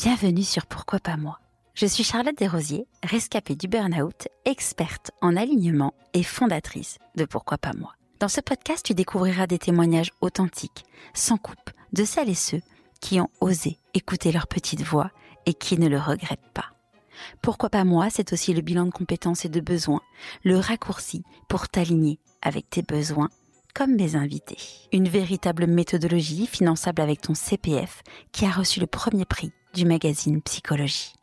Bienvenue sur Pourquoi pas moi. Je suis Charlotte Desrosiers, rescapée du burn-out, experte en alignement et fondatrice de Pourquoi pas moi. Dans ce podcast, tu découvriras des témoignages authentiques, sans coupe, de celles et ceux qui ont osé écouter leur petite voix et qui ne le regrettent pas. Pourquoi pas moi, c'est aussi le bilan de compétences et de besoins, le raccourci pour t'aligner avec tes besoins, comme mes invités. Une véritable méthodologie finançable avec ton CPF qui a reçu le premier prix du magazine Psychologie.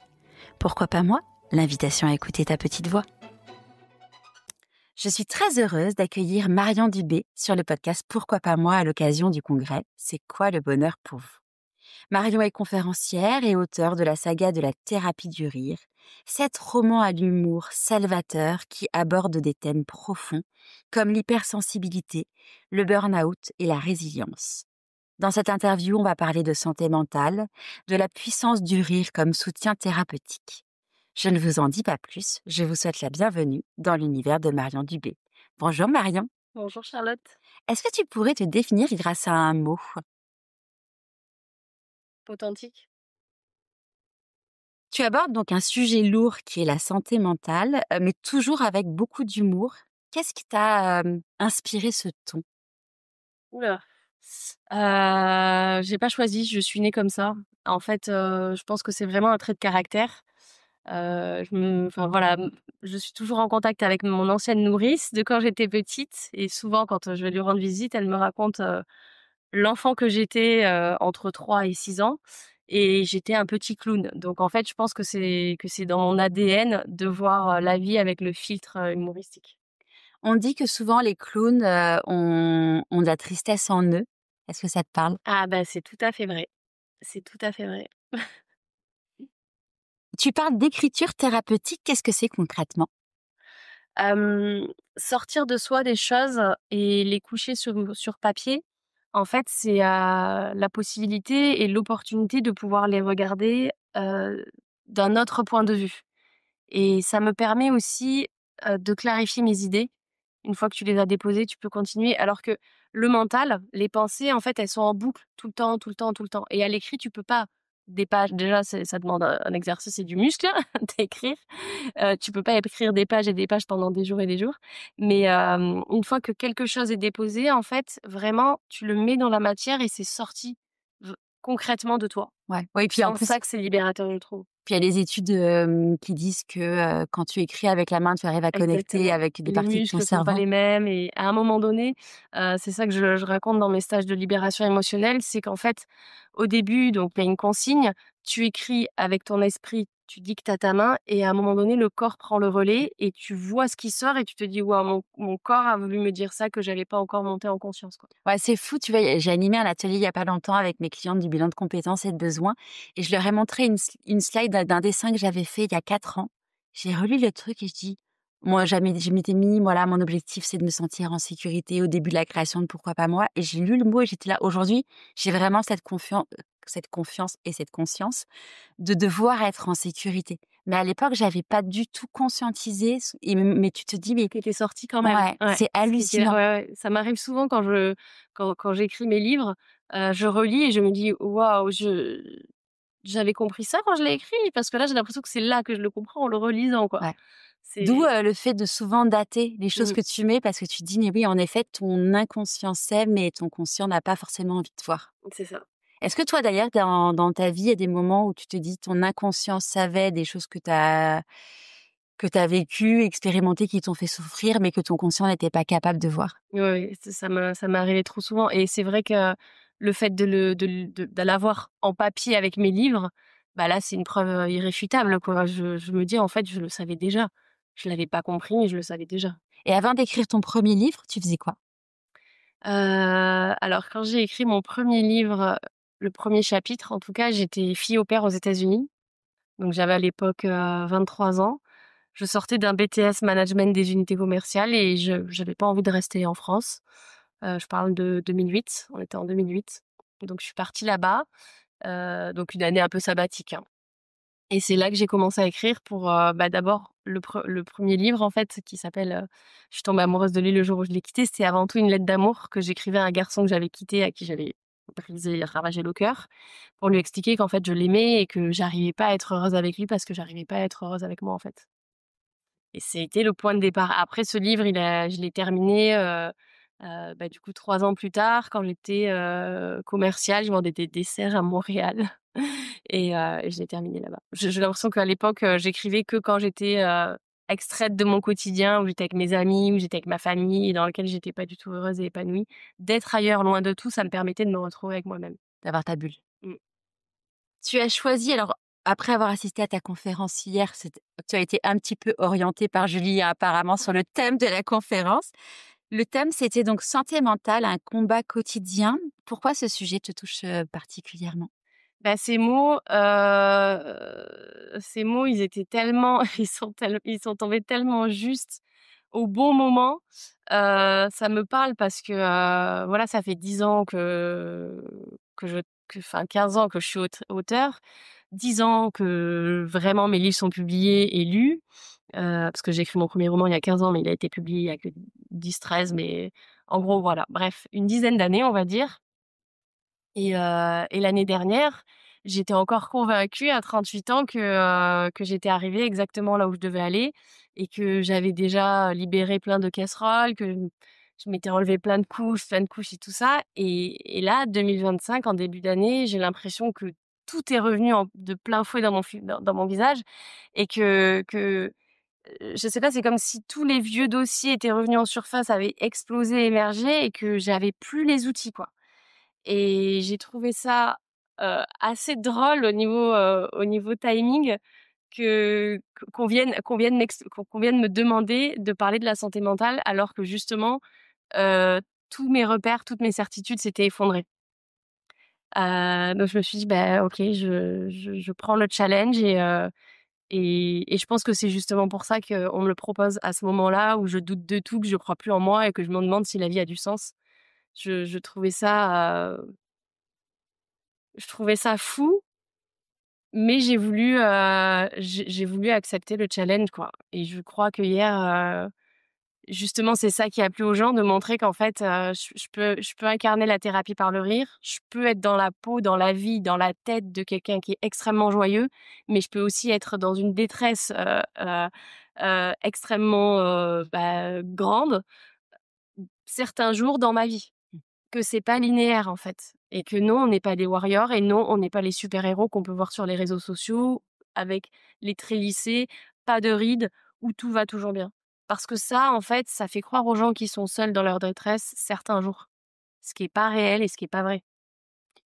Pourquoi pas moi? L'invitation à écouter ta petite voix. Je suis très heureuse d'accueillir Marion Dubé sur le podcast Pourquoi pas moi à l'occasion du congrès C'est quoi le bonheur pour vous? Marion est conférencière et auteure de la saga de la thérapie du rire, 7 romans à l'humour salvateur qui abordent des thèmes profonds comme l'hypersensibilité, le burn-out et la résilience. Dans cette interview, on va parler de santé mentale, de la puissance du rire comme soutien thérapeutique. Je ne vous en dis pas plus, je vous souhaite la bienvenue dans l'univers de Marion Dubé. Bonjour Marion. Bonjour Charlotte. Est-ce que tu pourrais te définir grâce à un mot? Authentique. Tu abordes donc un sujet lourd qui est la santé mentale, mais toujours avec beaucoup d'humour. Qu'est-ce qui t'a inspiré ce ton? Oula. J'ai pas choisi, je suis née comme ça. En fait, je pense que c'est vraiment un trait de caractère. Voilà, je suis toujours en contact avec mon ancienne nourrice de quand j'étais petite et souvent quand, je vais lui rendre visite, elle me raconte, l'enfant que j'étais, entre 3 et 6 ans et j'étais un petit clown. Donc en fait, je pense que c'est dans mon ADN de voir, la vie avec le filtre, humoristique. On dit que souvent les clowns ont de la tristesse en eux. Est-ce que ça te parle? Ah bah, c'est tout à fait vrai. C'est tout à fait vrai. Tu parles d'écriture thérapeutique, qu'est-ce que c'est concrètement? Sortir de soi des choses et les coucher sur papier, en fait, c'est, la possibilité et l'opportunité de pouvoir les regarder, d'un autre point de vue et ça me permet aussi, de clarifier mes idées. Une fois que tu les as déposées, tu peux continuer alors que le mental, les pensées, en fait, elles sont en boucle tout le temps, tout le temps, tout le temps et à l'écrit, tu peux pas des pages déjà, ça demande un exercice et du muscle d'écrire. Tu peux pas écrire des pages et des pages pendant des jours et des jours. Mais, une fois que quelque chose est déposé, en fait, vraiment, tu le mets dans la matière et c'est sorti v concrètement de toi. Ouais. Oui, puis C'est en en plus, ça que c'est libérateur, je trouve. puis il y a des études qui disent que quand tu écris avec la main, tu arrives à connecter Exactement. avec des Les parties de ton muscles sont pas cerveau. les mêmes et à un moment donné, c'est ça que je raconte dans mes stages de libération émotionnelle, c'est qu'en fait, au début, donc il y a une consigne, tu écris avec ton esprit, tu dictes à ta main et à un moment donné, le corps prend le relais et tu vois ce qui sort et tu te dis: «Waouh, mon corps a voulu me dire ça que j'avais pas encore monté en conscience, quoi». Ouais, c'est fou, tu vois, j'ai animé un atelier il y a pas longtemps avec mes clientes du bilan de compétences et de besoins et je leur ai montré une slide d'un dessin que j'avais fait il y a 4 ans. J'ai relu le truc et je dis: «Moi, jamais je m'étais mis, voilà, mon objectif, c'est de me sentir en sécurité au début de la création de Pourquoi pas moi?» et j'ai lu le mot et j'étais là. Aujourd'hui, j'ai vraiment cette confiance et cette conscience de devoir être en sécurité. Mais à l'époque, j'avais pas du tout conscientisé mais tu te dis: «Mais Qui était sorti quand même. ouais, Ouais, c'est c'était ouais, hallucinant». ouais, ça m'arrive souvent quand j'écris mes livres, je relis et je me dis: «Waouh, j'avais compris ça quand je l'ai écrit?» parce que là, j'ai l'impression que c'est là que je le comprends en le relisant, quoi. Ouais. D'où, C'est le fait de souvent dater les choses mmh, que tu mets parce que tu te dis: «Mais oui, en effet, ton inconscient sait, mais ton conscient n'a pas forcément envie de voir». c'est ça. Est-ce que toi, d'ailleurs, dans ta vie, il y a des moments où tu te dis ton inconscient savait des choses que tu as vécues, expérimentées, qui t'ont fait souffrir, mais que ton conscient n'était pas capable de voir? Oui, oui, ça m'est arrivé trop souvent et c'est vrai que le fait de l'avoir en papier avec mes livres, bah, là, c'est une preuve, irréfutable, quoi. Je me dis: «En fait, je le savais déjà. Je l'avais pas compris, mais je le savais déjà». Et avant d'écrire ton premier livre, tu faisais quoi? Alors quand j'ai écrit mon premier livre, le premier chapitre en tout cas, j'étais fille au pair aux États-Unis. Donc j'avais à l'époque, 23 ans. Je sortais d'un BTS management des unités commerciales et je j'avais pas envie de rester en France. Je parle de 2008, on était en 2008. Donc je suis partie là-bas, donc une année un peu sabbatique, hein. Et c'est là que j'ai commencé à écrire pour, bah, d'abord le 1er livre en fait qui s'appelle, «Je suis tombée amoureuse de lui le jour où je l'ai quitté». C'était avant tout une lettre d'amour que j'écrivais à un garçon que j'avais quitté, à qui j'avais brisé, ravagé le cœur, pour lui expliquer qu'en fait, je l'aimais et que j'arrivais pas à être heureuse avec lui parce que j'arrivais pas à être heureuse avec moi, en fait. Et c'était le point de départ. Après ce livre, je l'ai terminé, du coup 3 ans plus tard quand j'étais, commerciale. Je vendais des desserts à Montréal et je l'ai terminé là-bas. J'ai l'impression qu'à l'époque, j'écrivais que quand j'étais, extraite de mon quotidien, où j'étais avec mes amis, où j'étais avec ma famille et dans lequel j'étais pas du tout heureuse et épanouie. D'être ailleurs, loin de tout, ça me permettait de me retrouver avec moi-même. D'avoir ta bulle. Mmh. Tu as choisi alors, après avoir assisté à ta conférence hier, tu as été un petit peu orientée par Julie apparemment sur le thème de la conférence. Le thème, c'était donc santé mentale, un combat quotidien. Pourquoi ce sujet te touche, particulièrement? Bah, ces mots, ils étaient tellement ils sont tombés tellement juste au bon moment. Ça me parle parce que, voilà, ça fait 10 ans que je enfin 15 ans que je suis auteure, 10 ans que vraiment mes livres sont publiés et lus, parce que j'ai écrit mon premier roman il y a 15 ans, mais il a été publié il y a que 10-13, mais en gros, voilà. Bref, une dizaine d'années, on va dire. Et l'année dernière, j'étais encore convaincue à 38 ans que j'étais arrivée exactement là où je devais aller et que j'avais déjà libéré plein de casseroles, que je m'étais enlevé plein de couches et tout ça. Et là, 2025, en début d'année, j'ai l'impression que tout est revenu de plein fouet dans mon visage et je sais pas, c'est comme si tous les vieux dossiers étaient revenus en surface, avaient explosé, émergé et que j'avais plus les outils, quoi. Et j'ai trouvé ça, assez drôle au niveau timing qu'on vienne me demander de parler de la santé mentale alors que justement, heu, tous mes repères, toutes mes certitudes s'étaient effondrées. Donc je me suis dit: «Bah, OK, je prends le challenge» et je pense que c'est justement pour ça qu'on me le propose à ce moment-là où je doute de tout, que je crois plus en moi et que je me demande si la vie a du sens. Je trouvais ça, fou. Mais j'ai voulu accepter le challenge, quoi. Et je crois que hier, justement, c'est ça qui a plu aux gens, de montrer qu'en fait, je peux incarner la thérapie par le rire. Je peux être dans la peau, dans la vie, dans la tête de quelqu'un qui est extrêmement joyeux, mais je peux aussi être dans une détresse, extrêmement, grande, certains jours dans ma vie. Que c'est pas linéaire, en fait, et que non, on n'est pas des warriors et non, on n'est pas les super-héros qu'on peut voir sur les réseaux sociaux avec les traits lissés, pas de rides, où tout va toujours bien. Parce que ça, en fait, ça fait croire aux gens qui sont seuls dans leur détresse certains jours, ce qui est pas réel et ce qui est pas vrai.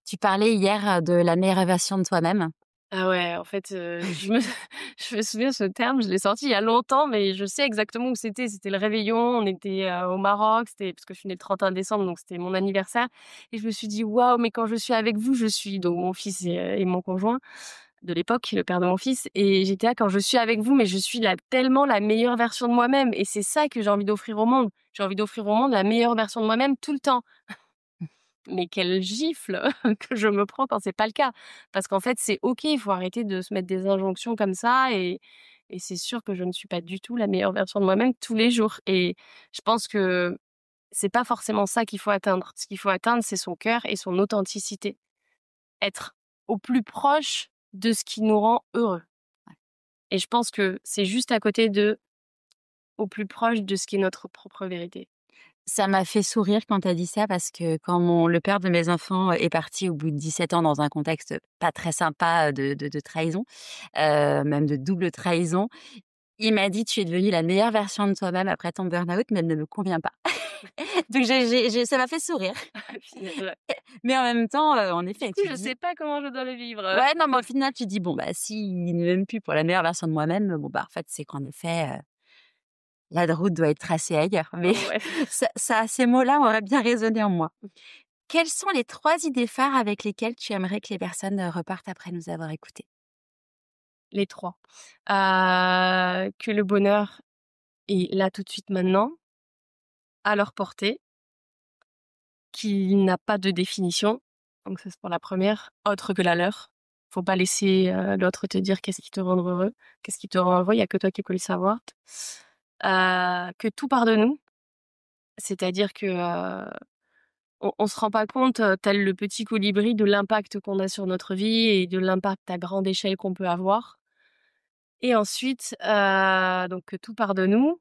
Tu parlais hier, de la meilleure version de toi-même. Ah ouais, en fait, je me souviens ce terme, je l'ai sorti il y a longtemps, mais je sais exactement où c'était. C'était le réveillon, on était, au Maroc, c'était parce que je suis née le 31 décembre, donc c'était mon anniversaire et je me suis dit: «Waouh, mais quand je suis avec vous, je suis» donc mon fils et mon conjoint de l'époque, le père de mon fils et j'étais là: «Quand je suis avec vous, mais je suis tellement la meilleure version de moi-même» et c'est ça que j'ai envie d'offrir au monde. J'ai envie d'offrir au monde la meilleure version de moi-même tout le temps. Mais quelle gifle que je me prends quand c'est pas le cas. Parce qu'en fait, c'est OK, il faut arrêter de se mettre des injonctions comme ça et c'est sûr que je ne suis pas du tout la meilleure version de moi-même tous les jours et je pense que c'est pas forcément ça qu'il faut atteindre. Ce qu'il faut atteindre, c'est son cœur et son authenticité. Être au plus proche de ce qui nous rend heureux et je pense que c'est juste à côté au plus proche de ce qui est notre propre vérité. Ça m'a fait sourire quand tu as dit ça parce que quand le père de mes enfants est parti au bout de 17 ans dans un contexte pas très sympa, de trahison, même de double trahison, il m'a dit: «Tu es devenue la meilleure version de toi-même après ton burn-out, mais elle ne me convient pas». Donc ça m'a fait sourire. Finalement, Mais en même temps, en du effet, coup, tu je dis sais pas comment je dois le vivre. ouais, non, mais au final, tu dis: «Bon, bah, s'il ne m'aime plus pour la meilleure version de moi-même, bon, bah, en fait, c'est qu'en effet, la route doit être tracée ailleurs». Mais Ouais. ces mots-là auraient bien résonné en moi. Quelles sont les 3 idées phares avec lesquelles tu aimerais que les personnes, repartent après nous avoir écoutés? Les 3. Que le bonheur est là tout de suite maintenant, à leur portée, qu'il n'a pas de définition, donc ça c'est pour la première, autre que la leur. Faut pas laisser, l'autre te dire qu'est-ce qui te rend heureux, qu'est-ce qui te rend heureux, il y a que toi qui peux le savoir. Que tout part de nous, c'est-à-dire que, on se rend pas compte, tel le petit colibri, de l'impact qu'on a sur notre vie et de l'impact à grande échelle qu'on peut avoir. Et ensuite, donc que tout part de nous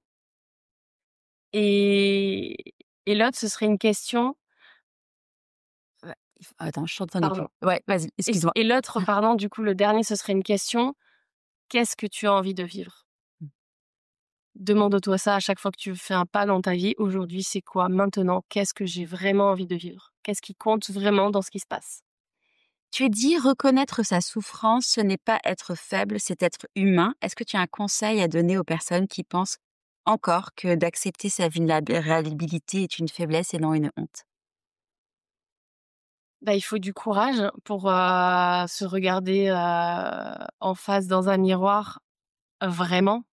et l'autre, ce serait une question. Ouais, attends, je t'entendais plus. Pardon. Ouais, vas-y, excuse-moi. Et l'autre, pardon, du coup, le dernier, ce serait une question: «Qu'est-ce que tu as envie de vivre?» Mmh. Demande-toi ça à chaque fois que tu fais un pas dans ta vie. Aujourd'hui, c'est quoi? Maintenant, qu'est-ce que j'ai vraiment envie de vivre? Qu'est-ce qui compte vraiment dans ce qui se passe? Tu as dit reconnaître sa souffrance, ce n'est pas être faible, c'est être humain. Est-ce que tu as un conseil à donner aux personnes qui pensent encore que d'accepter sa vulnérabilité est une faiblesse et non une honte? Bah, il faut du courage pour, se regarder, en face dans un miroir, vraiment,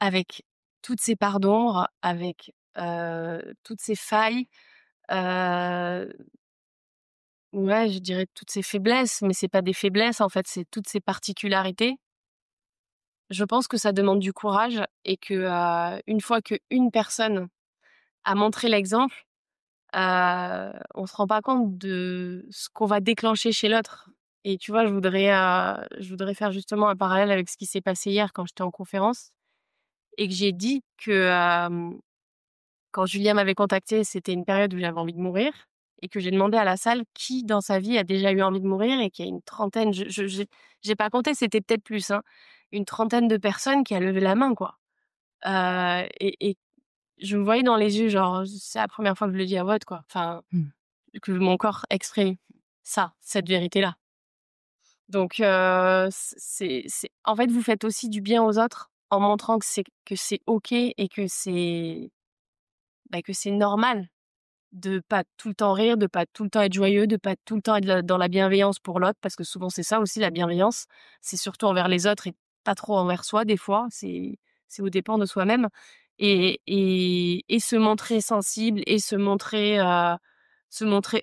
avec toutes ces parts d'ombre, avec, toutes ces failles, heu, ouais, je dirais toutes ces faiblesses, mais c'est pas des faiblesses, en fait, c'est toutes ces particularités. Je pense que ça demande du courage et que, une fois qu'une personne a montré l'exemple, on se rend pas compte de ce qu'on va déclencher chez l'autre. Et tu vois, je voudrais faire justement un parallèle avec ce qui s'est passé hier quand j'étais en conférence et que j'ai dit que, quand Julien m'avait contactée, c'était une période où j'avais envie de mourir et que j'ai demandé à la salle qui dans sa vie a déjà eu envie de mourir et qu'il y a une trentaine, je j'ai pas compté, c'était peut-être plus, hein, une trentaine de personnes qui a levé la main, quoi. Et je me voyais dans les yeux, genre, c'est la première fois que je le dis à voix haute, quoi. Enfin, Mmh. que mon corps exprime ça, cette vérité-là. Donc c'est en fait, vous faites aussi du bien aux autres en montrant que c'est OK et que c'est, bah, que c'est normal de pas tout le temps rire, de pas tout le temps être joyeux, de pas tout le temps être dans la bienveillance pour l'autre, parce que souvent c'est ça aussi la bienveillance, c'est surtout envers les autres et pas trop envers soi des fois, c'est aux dépens de soi-même et se montrer sensible et se montrer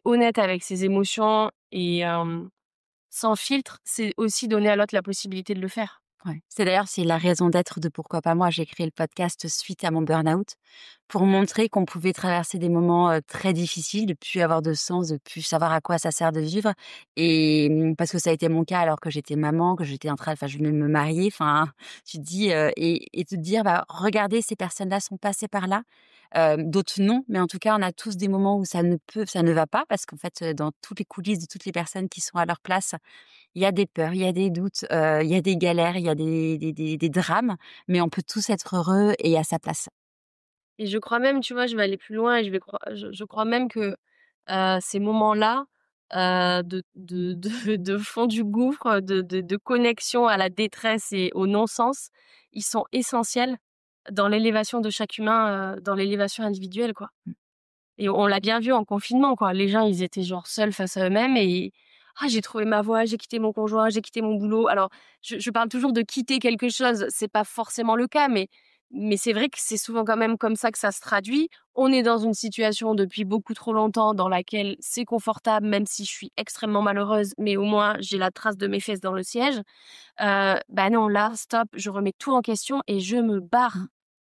honnête avec ses émotions et sans filtre, c'est aussi donner à l'autre la possibilité de le faire. Ouais. C'est la raison d'être de Pourquoi pas moi. J'ai créé le podcast suite à mon burn-out pour montrer qu'on pouvait traverser des moments très difficiles, de plus avoir de sens, de plus savoir à quoi ça sert de vivre. Et parce que ça a été mon cas alors que j'étais maman, que j'étais en train, enfin, je venais de me marier. Enfin, tu te dis et te dire, bah, regardez, ces personnes-là sont passées par là. D'autres non, mais en tout cas, on a tous des moments où ça ne va pas parce qu'en fait, dans toutes les coulisses de toutes les personnes qui sont à leur place, il y a des peurs, il y a des doutes, il y a des galères, il y a des drames, mais on peut tous être heureux et à sa place. Et je crois même, tu vois, je vais aller plus loin et je crois même que, ces moments-là, de fond du gouffre, de connexion à la détresse et au non-sens, ils sont essentiels dans l'élévation de chaque humain, dans l'élévation individuelle, quoi. Mmh. Et on l'a bien vu en confinement, quoi. Les gens, ils étaient genre seuls face à eux-mêmes et: «Ah, j'ai trouvé ma voie, j'ai quitté mon conjoint, j'ai quitté mon boulot». Alors, je parle toujours de quitter quelque chose, c'est pas forcément le cas, mais c'est vrai que c'est souvent quand même comme ça que ça se traduit. On est dans une situation depuis beaucoup trop longtemps dans laquelle c'est confortable, même si je suis extrêmement malheureuse, mais au moins j'ai la trace de mes fesses dans le siège. Bah non, là, stop, je remets tout en question et je me barre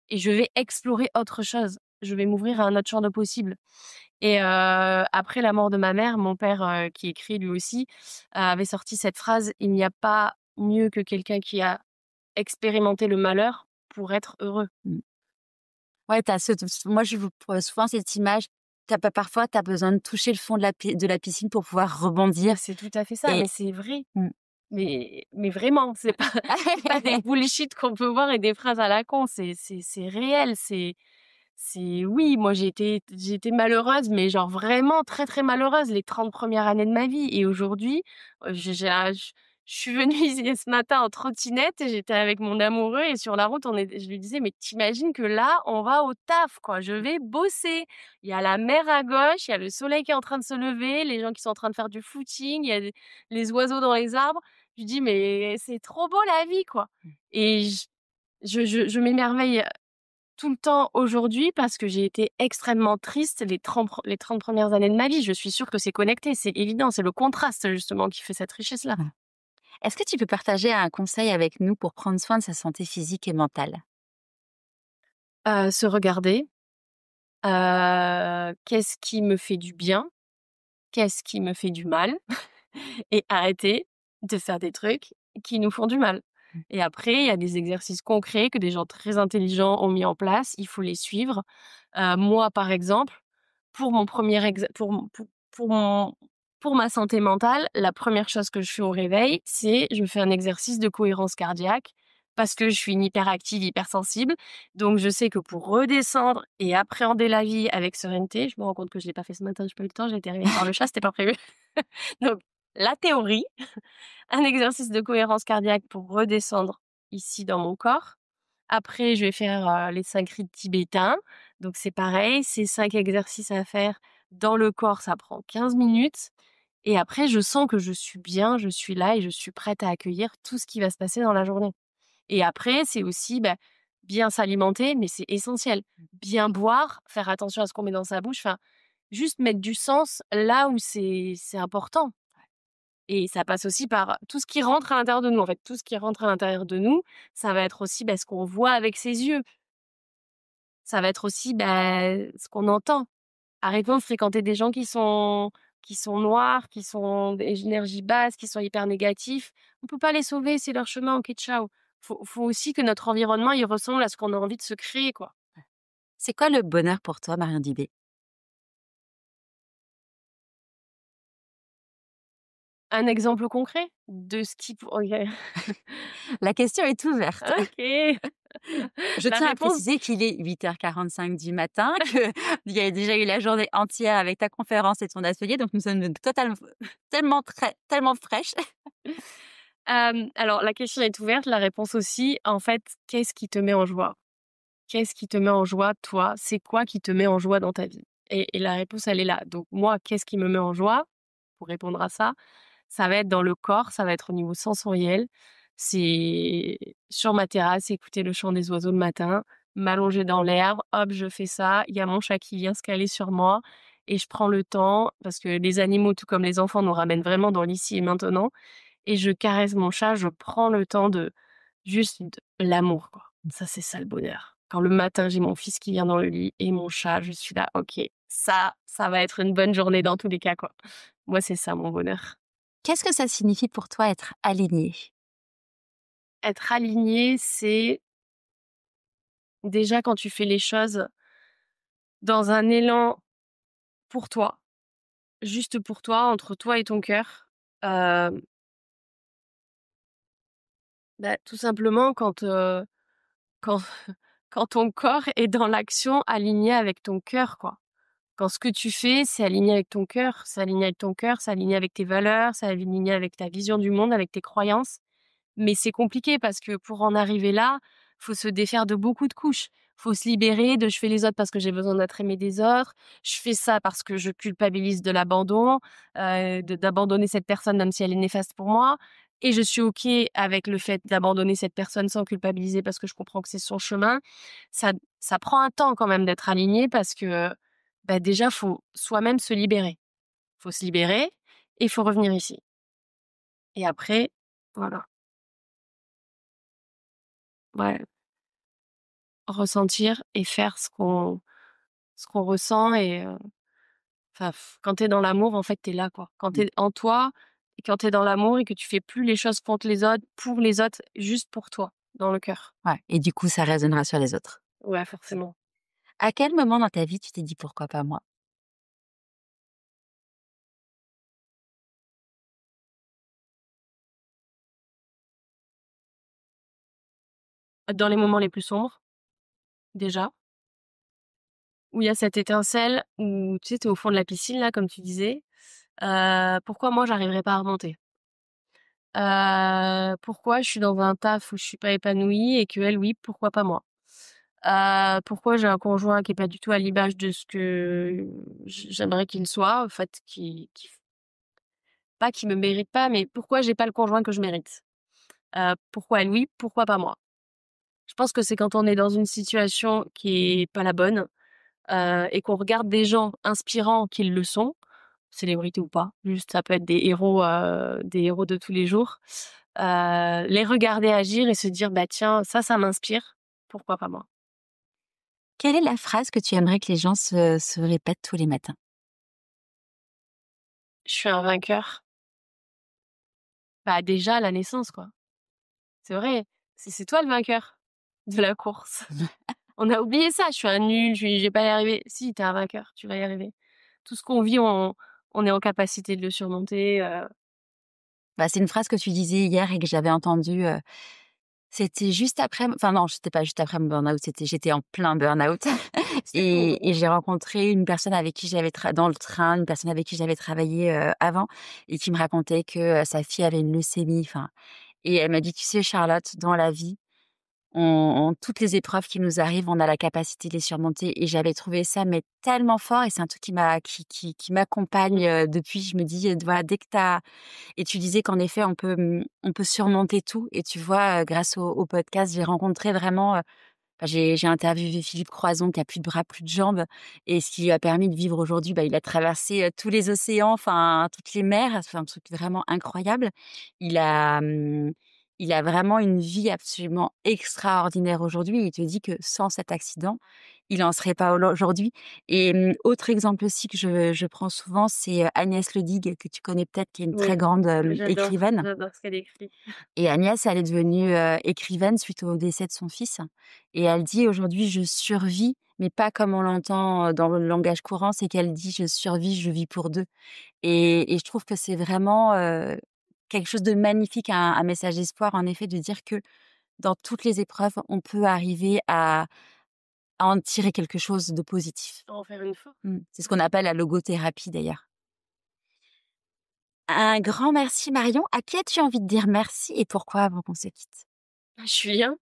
Mmh. et je vais explorer autre chose. Je vais m'ouvrir à un autre champ de possibles. Et après la mort de ma mère, mon père, qui écrit lui aussi, avait sorti cette phrase: «Il n'y a pas mieux que quelqu'un qui a expérimenté le malheur pour être heureux». Mmh. Ouais, tu as moi je vois souvent cette image, parfois tu as besoin de toucher le fond de la piscine pour pouvoir rebondir Mais c'est tout à fait ça, et mais c'est vrai. mmh. Mais vraiment, c'est pas des bullshit qu'on peut voir et des phrases à la con, c'est réel, c'est oui, moi j'ai été malheureuse, mais genre vraiment très, très malheureuse les 30 premières années de ma vie et aujourd'hui, j'ai un je suis venue ici ce matin en trottinette et j'étais avec mon amoureux et sur la route, je lui disais: «Mais tu que là, on va au taf, quoi, je vais bosser». Il y a la mer à gauche, il y a le soleil qui est en train de se lever, les gens qui sont en train de faire du footing, il y a les oiseaux dans les arbres. Je lui dis: «Mais c'est trop beau la vie, quoi». Et je m'émerveille tout le temps aujourd'hui parce que j'ai été extrêmement triste les 30 premières années de ma vie. Je suis sûre que c'est connecté, c'est évident, c'est le contraste justement qui fait cette richesse-là. Voilà. Est-ce que tu peux partager un conseil avec nous pour prendre soin de sa santé physique et mentale? Se regarder, Qu'est-ce qui me fait du bien? Qu'est-ce qui me fait du mal? Et arrêter de faire des trucs qui nous font du mal. Et après, il y a des exercices concrets que des gens très intelligents ont mis en place, il faut les suivre. Moi, par exemple, pour mon premier exa pour mon pour ma santé mentale, la première chose que je fais au réveil, c'est je fais un exercice de cohérence cardiaque parce que je suis une hyperactive, hypersensible. Donc je sais que pour redescendre et appréhender la vie avec sérénité, je me rends compte que je l'ai pas fait ce matin, j'ai pas eu le temps, j'ai été réveillée par le chat, c'était pas prévu. Donc la théorie, un exercice de cohérence cardiaque pour redescendre ici dans mon corps. Après, je vais faire, les 5 rites tibétains. Donc c'est pareil, c'est 5 exercices à faire dans le corps, ça prend 15 minutes et après je sens que je suis bien, je suis là et je suis prête à accueillir tout ce qui va se passer dans la journée. Et après, c'est aussi, bien s'alimenter, mais c'est essentiel. Bien boire, faire attention à ce qu'on met dans sa bouche, enfin, juste mettre du sens là où c'est important. Et ça passe aussi par tout ce qui rentre à l'intérieur de nous. En fait, tout ce qui rentre à l'intérieur de nous, ça va être aussi, ce qu'on voit avec ses yeux. Ça va être aussi, ce qu'on entend. Arrêtons de fréquenter des gens qui sont noirs, qui sont d'énergie basse, qui sont hyper négatifs. On peut pas les sauver, c'est leur chemin, OK, ciao. Faut aussi que notre environnement, il ressemble à ce qu'on a envie de se créer, quoi. C'est quoi le bonheur pour toi, Marion Dubé? Un exemple concret de ce qui pour OK. La question est ouverte. OK. Je La tiens à réponse préciser qu'il est 8h45 du matin, qu'il y a déjà eu la journée entière avec ta conférence et ton atelier, donc nous sommes tellement fraîches. alors la question est ouverte, la réponse aussi. En fait, qu'est-ce qui te met en joie? Qu'est-ce qui te met en joie, toi? C'est quoi qui te met en joie dans ta vie? Et la réponse, elle est là. Donc moi, qu'est-ce qui me met en joie? Pour répondre à ça, ça va être dans le corps, ça va être au niveau sensoriel. C'est sur ma terrasse, écouter le chant des oiseaux le matin, m'allonger dans l'herbe, hop, je fais ça. Il y a mon chat qui vient se caler sur moi et je prends le temps parce que les animaux, tout comme les enfants, nous ramènent vraiment dans l'ici et maintenant et je caresse mon chat, je prends le temps de juste de l'amour, quoi. Ça, c'est ça le bonheur. Quand le matin, j'ai mon fils qui vient dans le lit et mon chat, je suis là: «OK, ça va être une bonne journée dans tous les cas, quoi». Moi, c'est ça mon bonheur. Qu'est-ce que ça signifie pour toi être aligné? Être aligné, c'est déjà quand tu fais les choses dans un élan pour toi, juste pour toi, entre toi et ton cœur. Hem, Tout simplement quand quand ton corps est dans l'action aligné avec ton cœur, quoi. Quand ce que tu fais, c'est aligné avec ton cœur, c'est aligné avec ton cœur, c'est aligné avec tes valeurs, c'est aligné avec ta vision du monde, avec tes croyances. Mais c'est compliqué parce que pour en arriver là, faut se défaire de beaucoup de couches. Faut se libérer de «je fais les autres parce que j'ai besoin d'être aimé des autres», «je fais ça parce que je culpabilise de l'abandon, d'abandonner cette personne même si elle est néfaste pour moi et je suis OK avec le fait d'abandonner cette personne sans culpabiliser parce que je comprends que c'est son chemin». Ça prend un temps quand même d'être aligné parce que, déjà faut soi-même se libérer. Faut se libérer et il faut revenir ici et après voilà, ouais. Ressentir et faire ce qu'on ressent et enfin quand tu es dans l'amour, en fait, tu es là, quoi. Quand tu es en toi et quand tu es dans l'amour et que tu fais plus les choses contre les autres, pour les autres, juste pour toi, dans le cœur. Ouais, et du coup, ça résonnera sur les autres. Ouais, forcément. À quel moment dans ta vie tu t'es dit: «Pourquoi pas moi?» Dans les moments les plus sombres, déjà, où il y a cette étincelle où, tu sais, tu es au fond de la piscine, là, comme tu disais, pourquoi moi j'arriverais pas à remonter? Pourquoi je suis dans un taf où je suis pas épanouie et qu'elle, oui, pourquoi pas moi? Pourquoi j'ai un conjoint qui est pas du tout à l'image de ce que j'aimerais qu'il soit, en fait, qui pas qui me mérite pas, mais pourquoi j'ai pas le conjoint que je mérite? Pourquoi elle oui, pourquoi pas moi? Je pense que c'est quand on est dans une situation qui est pas la bonne, et qu'on regarde des gens inspirants qui le sont, célébrités ou pas, juste ça peut être des héros de tous les jours, les regarder agir et se dire: «Bah tiens, ça m'inspire, pourquoi pas moi?» Quelle est la phrase que tu aimerais que les gens se répètent tous les matins? Je suis un vainqueur. Bah, déjà à la naissance, quoi. C'est vrai, c'est toi le vainqueur de la course. On a oublié ça, je suis un nul, je vais pas y arriver. Si, tu es un vainqueur, tu vas y arriver. Tout ce qu'on vit, on est en capacité de le surmonter, Bah, c'est une phrase que tu disais hier et que j'avais entendue, c'était juste après enfin non, c'était pas juste après mon burn-out, j'étais en plein burn-out c'est bon. et j'ai rencontré une personne avec qui j'avais dans le train, une personne avec qui j'avais travaillé, avant et qui me racontait que, sa fille avait une leucémie, enfin et elle m'a dit: «Tu sais Charlotte, dans la vie, toutes les épreuves qui nous arrivent, on a la capacité de les surmonter» et j'avais trouvé ça mais tellement fort et c'est un truc qui m'accompagne, depuis. Je me dis, voilà, dès que tu as et tu disais qu'en effet, on peut surmonter tout et tu vois, grâce au podcast, j'ai rencontré vraiment, enfin, j'ai interviewé Philippe Croizon qui a plus de bras, plus de jambes et ce qui lui a permis de vivre aujourd'hui, bah, il a traversé, tous les océans, enfin, toutes les mers, enfin, un truc vraiment incroyable. Il a, il a vraiment une vie absolument extraordinaire aujourd'hui. Il te dit que sans cet accident, il en serait pas aujourd'hui et autre exemple aussi que je prends souvent, c'est, Agnès Ledigue que tu connais peut-être, qui est une très Oui, grande, écrivaine. j'adore ce qu'elle écrit. Et Agnès, elle est devenue, écrivaine suite au décès de son fils et elle dit: «Aujourd'hui, je survis», mais pas comme on l'entend, dans le langage courant, c'est qu'elle dit: «Je survis, je vis pour 2». Et je trouve que c'est vraiment, quelque chose de magnifique, un message d'espoir, en effet, de dire que dans toutes les épreuves, on peut arriver à en tirer quelque chose de positif. En faire une force. C'est ce qu'on appelle la logothérapie, d'ailleurs. Un grand merci, Marion. À qui as-tu envie de dire merci et pourquoi avant qu'on se quitte? Julien,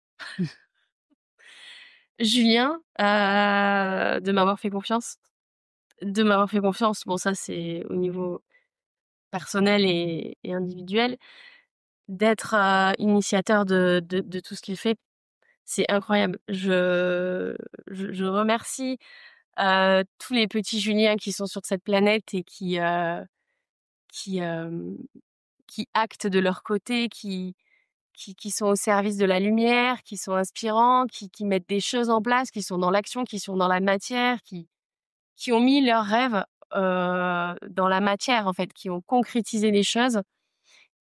Julien, de m'avoir fait confiance. De m'avoir fait confiance, bon ça c'est au niveau personnel et individuel. D'être, initiateur de tout ce qu'il fait, c'est incroyable. Je remercie, tous les petits Juliens qui sont sur cette planète et qui, hem, qui actent de leur côté, qui sont au service de la lumière, qui sont inspirants, qui mettent des choses en place, qui sont dans l'action, qui sont dans la matière, qui ont mis leurs rêves, dans la matière, en fait, qui ont concrétisé les choses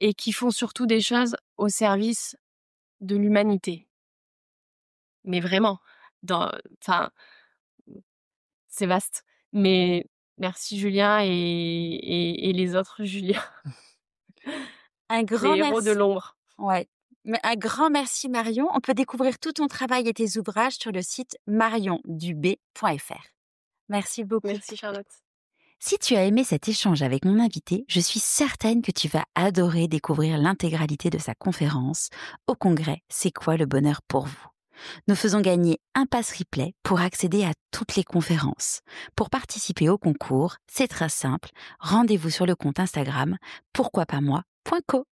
et qui font surtout des choses au service de l'humanité. Mais vraiment, dans enfin, c'est vaste. Mais merci Julien et les autres Juliens, Un les grand héros de merci. l'ombre. Ouais. Mais un grand merci Marion. On peut découvrir tout ton travail et tes ouvrages sur le site mariondubé.fr. Merci beaucoup. Merci Charlotte. Si tu as aimé cet échange avec mon invité, je suis certaine que tu vas adorer découvrir l'intégralité de sa conférence au congrès C'est quoi le bonheur pour vous? Nous faisons gagner un pass replay pour accéder à toutes les conférences. Pour participer au concours, c'est très simple. Rendez-vous sur le compte Instagram pourquoi pas moi.co.